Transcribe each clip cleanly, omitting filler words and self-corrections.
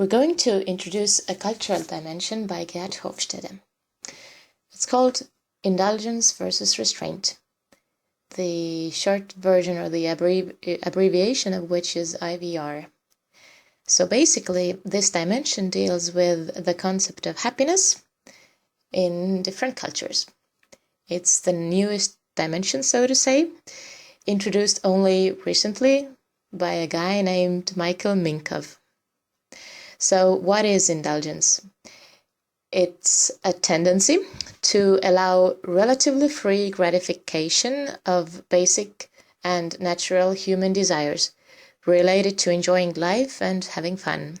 we're going to introduce a cultural dimension by Gerd Hofstede. It's called Indulgence versus Restraint, the short version or the abbreviation of which is IVR. So basically, this dimension deals with the concept of happiness in different cultures. It's the newest dimension, so to say, introduced only recently by a guy named Michael Minkov. So what is indulgence? It's a tendency to allow relatively free gratification of basic and natural human desires related to enjoying life and having fun.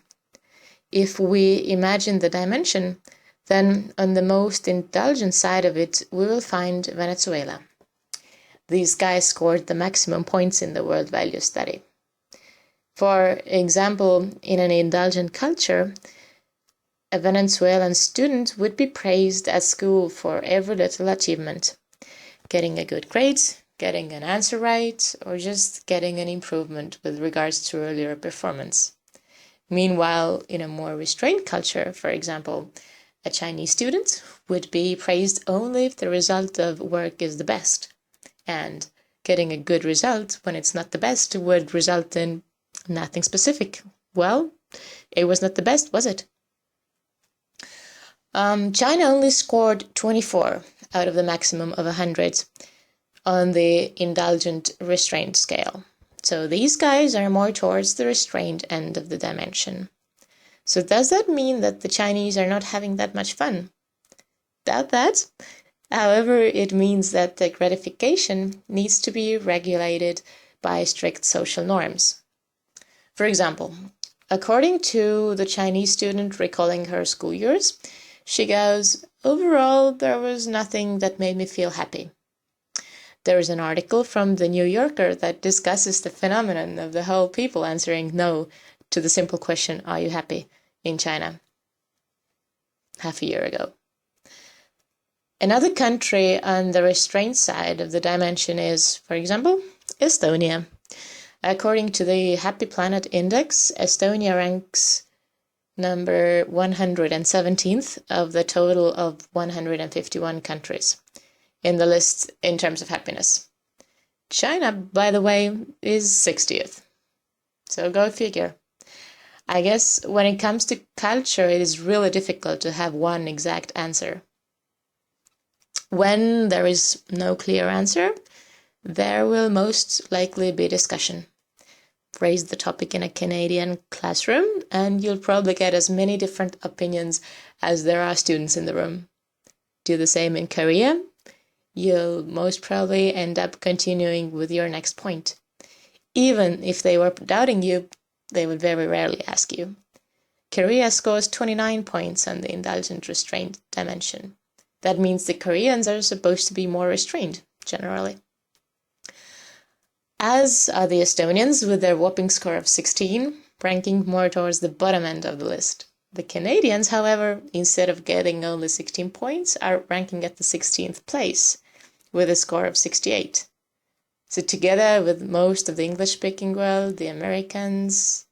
If we imagine the dimension, then on the most indulgent side of it, we will find Venezuela. These guys scored the maximum points in the World Value Study. For example, in an indulgent culture, a Venezuelan student would be praised at school for every little achievement, getting a good grade, getting an answer right, or just getting an improvement with regards to earlier performance. Meanwhile, in a more restrained culture, for example, a Chinese student would be praised only if the result of work is the best, and getting a good result when it's not the best would result in nothing specific. Well, it was not the best, was it? China only scored 24 out of the maximum of 100 on the indulgent restraint scale. So these guys are more towards the restrained end of the dimension. So does that mean that the Chinese are not having that much fun? Doubt that. However, it means that the gratification needs to be regulated by strict social norms. For example, according to the Chinese student recalling her school years, she goes, "Overall, there was nothing that made me feel happy." There is an article from the New Yorker that discusses the phenomenon of the whole people answering no to the simple question, "Are you happy?" in China, half a year ago. Another country on the restraint side of the dimension is, for example, Estonia. According to the Happy Planet Index, Estonia ranks number 117th of the total of 151 countries in the list in terms of happiness. China, by the way, is 60th. So go figure. I guess when it comes to culture, it is really difficult to have one exact answer. When there is no clear answer, there will most likely be discussion. Raise the topic in a Canadian classroom, and you'll probably get as many different opinions as there are students in the room. Do the same in Korea. You'll most probably end up continuing with your next point. Even if they were doubting you, they would very rarely ask you. Korea scores 29 points on the indulgent restraint dimension. That means the Koreans are supposed to be more restrained, generally. As are the Estonians with their whopping score of 16, ranking more towards the bottom end of the list. The Canadians, however, instead of getting only 16 points, are ranking at the 16th place with a score of 68. So together with most of the English-speaking world, the Americans,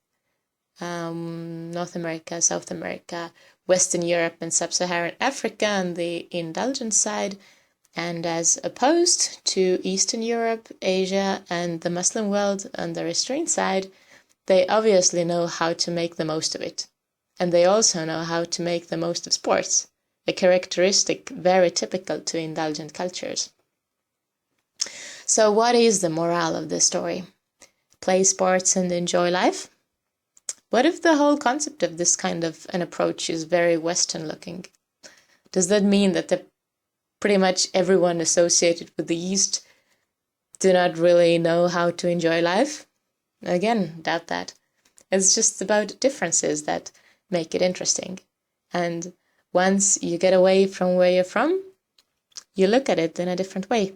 North America, South America, Western Europe and Sub-Saharan Africa on the indulgent side, and as opposed to Eastern Europe, Asia, and the Muslim world on the restraint side, they obviously know how to make the most of it. And they also know how to make the most of sports, a characteristic very typical to indulgent cultures. So what is the morale of this story? Play sports and enjoy life? What if the whole concept of this kind of an approach is very Western looking? Does that mean that pretty much everyone associated with the East do not really know how to enjoy life? Again, doubt that. It's just about differences that make it interesting. And once you get away from where you're from, you look at it in a different way.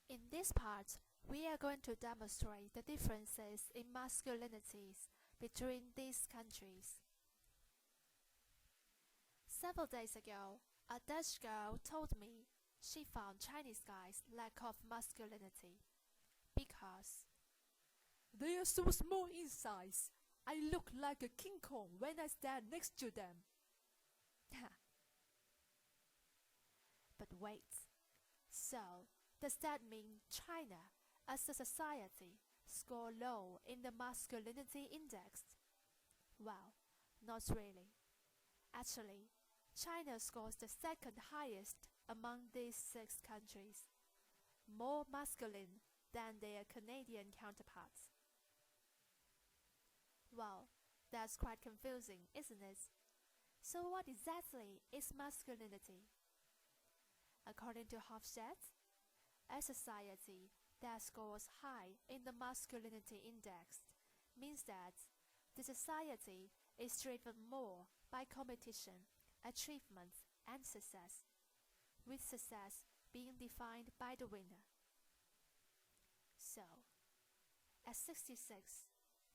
In this part, we are going to demonstrate the differences in masculinities between these countries. Several days ago, a Dutch girl told me She found Chinese guys lack of masculinity because they are so small in size. I look like a King Kong when I stand next to them. But wait, so does that mean China, as a society, score low in the masculinity index? Well, not really. Actually, China scores the second highest among these 6 countries, more masculine than their Canadian counterparts. Well, that's quite confusing, isn't it? So what exactly is masculinity? According to Hofstede, a society that scores high in the masculinity index means that the society is driven more by competition, achievement, and success, with success being defined by the winner. So, at 66,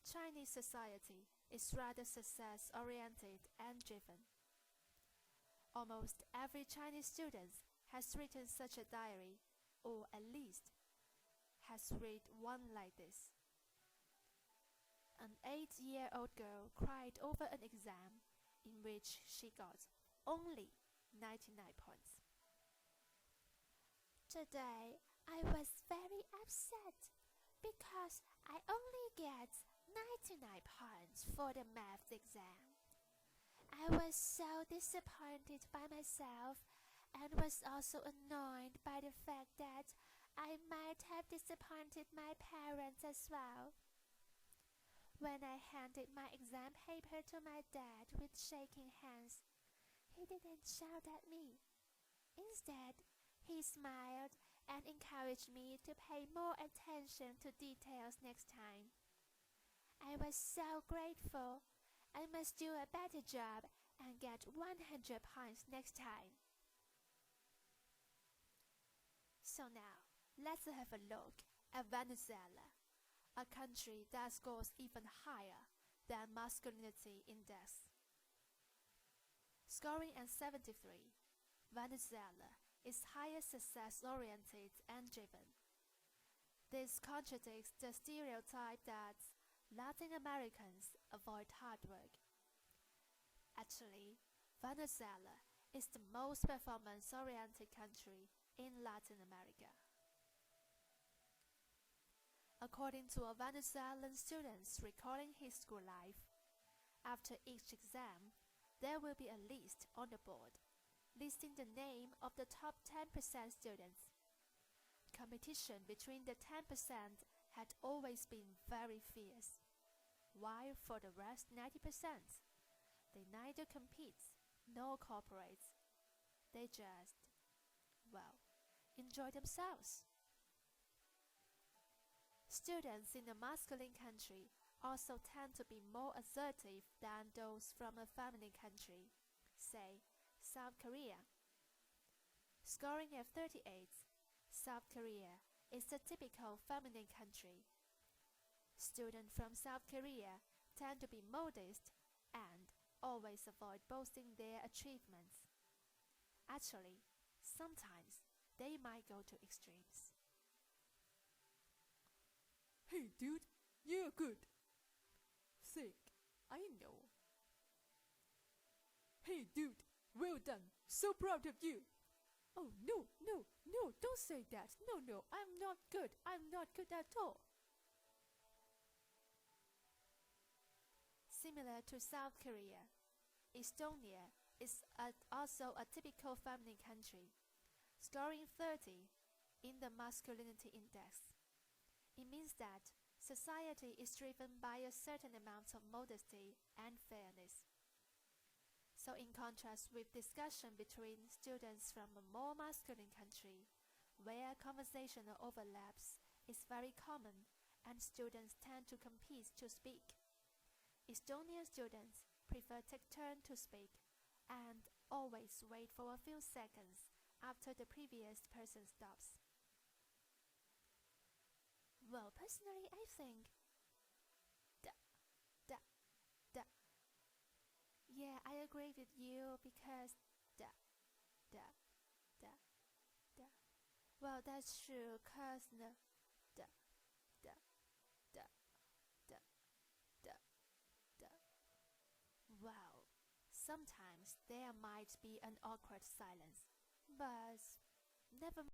Chinese society is rather success-oriented and driven. Almost every Chinese student has written such a diary, or at least has read one like this. An 8-year-old girl cried over an exam in which she got only 99 points. Today, I was very upset because I only get 99 points for the math exam. I was so disappointed by myself and was also annoyed by the fact that I might have disappointed my parents as well. When I handed my exam paper to my dad with shaking hands, he didn't shout at me. Instead, he smiled and encouraged me to pay more attention to details next time. I was so grateful. I must do a better job and get 100 points next time. So now, let's have a look at Venezuela, a country that scores even higher than masculinity index. Scoring at 73, Venezuela is higher success-oriented and driven. This contradicts the stereotype that Latin Americans avoid hard work. Actually, Venezuela is the most performance-oriented country in Latin America. According to a Venezuelan student recalling his school life, after each exam, there will be a list on the board listing the name of the top 10% students. Competition between the 10% had always been very fierce, while for the rest 90%, they neither compete nor cooperate. They just, well, enjoy themselves. Students in a masculine country also tend to be more assertive than those from a feminine country, say South Korea. Scoring at 38, South Korea is a typical feminine country. Students from South Korea tend to be modest and always avoid boasting their achievements. Actually, sometimes they might go to extremes. Hey dude, you're good. Sick, I know. Hey dude, well done, so proud of you. Oh no, don't say that. No, I'm not good at all. Similar to South Korea, Estonia is also a typical feminine country, scoring 30 in the masculinity index. It means that society is driven by a certain amount of modesty and fairness. So in contrast with discussion between students from a more masculine country, where conversational overlaps is very common and students tend to compete to speak, Estonian students prefer take turn to speak and always wait for a few seconds after the previous person stops. Well, personally, I think yeah, I agree with you because Well, that's true, cause the, the, the, the, the, the. Well, sometimes there might be an awkward silence, but never.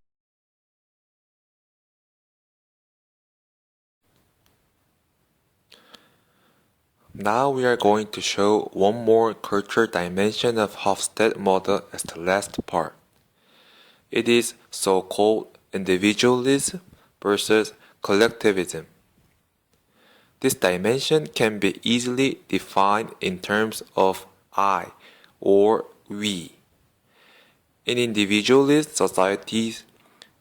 Now we are going to show one more cultural dimension of Hofstede model as the last part. It is so-called individualism versus collectivism. This dimension can be easily defined in terms of I or we. In individualist societies,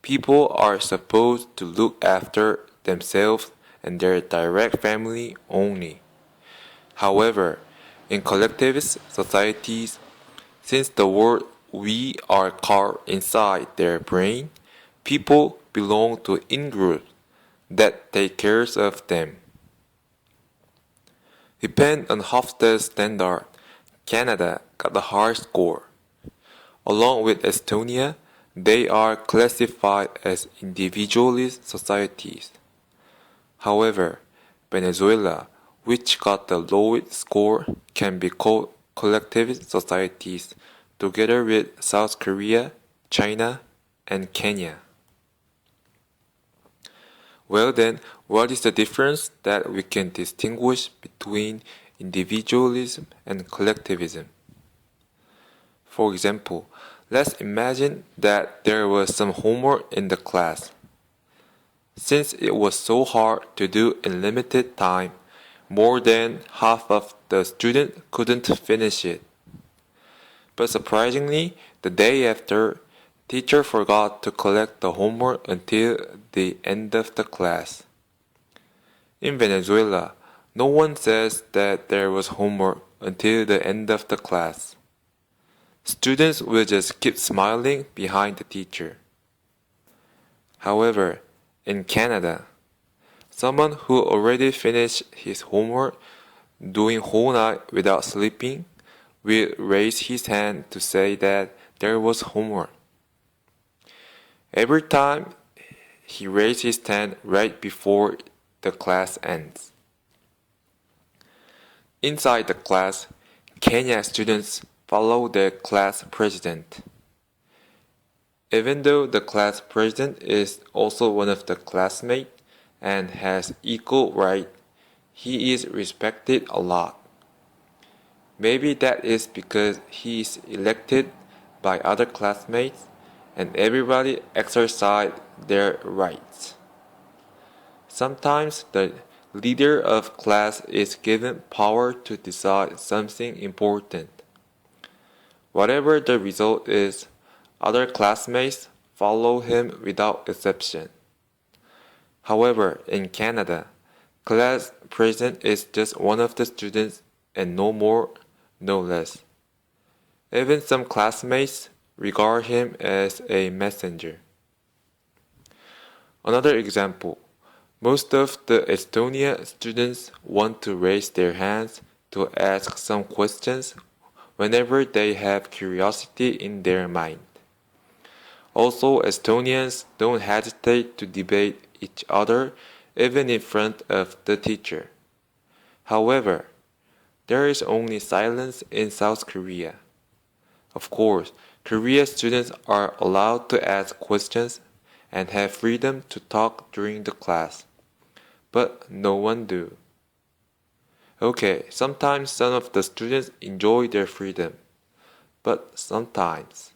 people are supposed to look after themselves and their direct family only. However, in collectivist societies, since the word we are carved inside their brain, people belong to in-groups that take care of them. Depend on Hofstede standard, Canada got a high score. Along with Estonia, they are classified as individualist societies. However, Venezuela, which got the lowest score, can be called collectivist societies, together with South Korea, China, and Kenya. Well then, what is the difference that we can distinguish between individualism and collectivism? For example, let's imagine that there was some homework in the class. Since it was so hard to do in limited time, more than half of the students couldn't finish it. But surprisingly, the day after, teacher forgot to collect the homework until the end of the class. In Venezuela, no one says that there was homework until the end of the class. Students will just keep smiling behind the teacher. However, in Canada, someone who already finished his homework doing whole night without sleeping will raise his hand to say that there was homework. Every time he raises his hand right before the class ends. Inside the class, Kenya students follow their class president. Even though the class president is also one of the classmates and has equal right, he is respected a lot. Maybe that is because he is elected by other classmates and everybody exercise their rights. Sometimes the leader of class is given power to decide something important. Whatever the result is, other classmates follow him without exception. However, in Canada, class president is just one of the students and no more, no less. Even some classmates regard him as a messenger. Another example, most of the Estonia students want to raise their hands to ask some questions whenever they have curiosity in their mind. Also, Estonians don't hesitate to debate each other even in front of the teacher. However, there is only silence in South Korea. Of course, Korean students are allowed to ask questions and have freedom to talk during the class, but no one do. Okay, sometimes some of the students enjoy their freedom, but sometimes.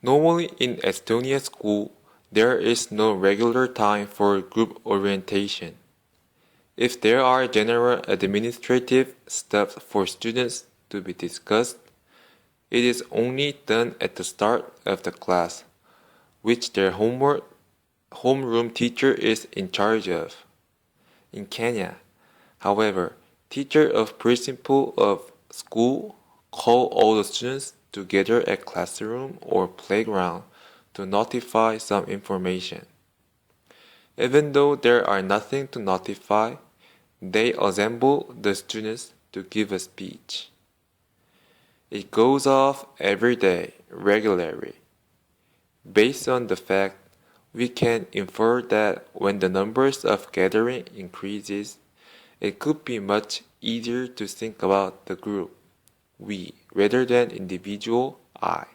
Normally in Estonia school, there is no regular time for group orientation. If there are general administrative stuff for students to be discussed, it is only done at the start of the class, which their homeroom teacher is in charge of. In Kenya, however, teacher of principal of school call all the students together at classroom or playground to notify some information. Even though there are nothing to notify, they assemble the students to give a speech. It goes off every day, regularly. based on the fact, we can infer that when the numbers of gathering increases, it could be much easier to think about the group, we, rather than individual, I.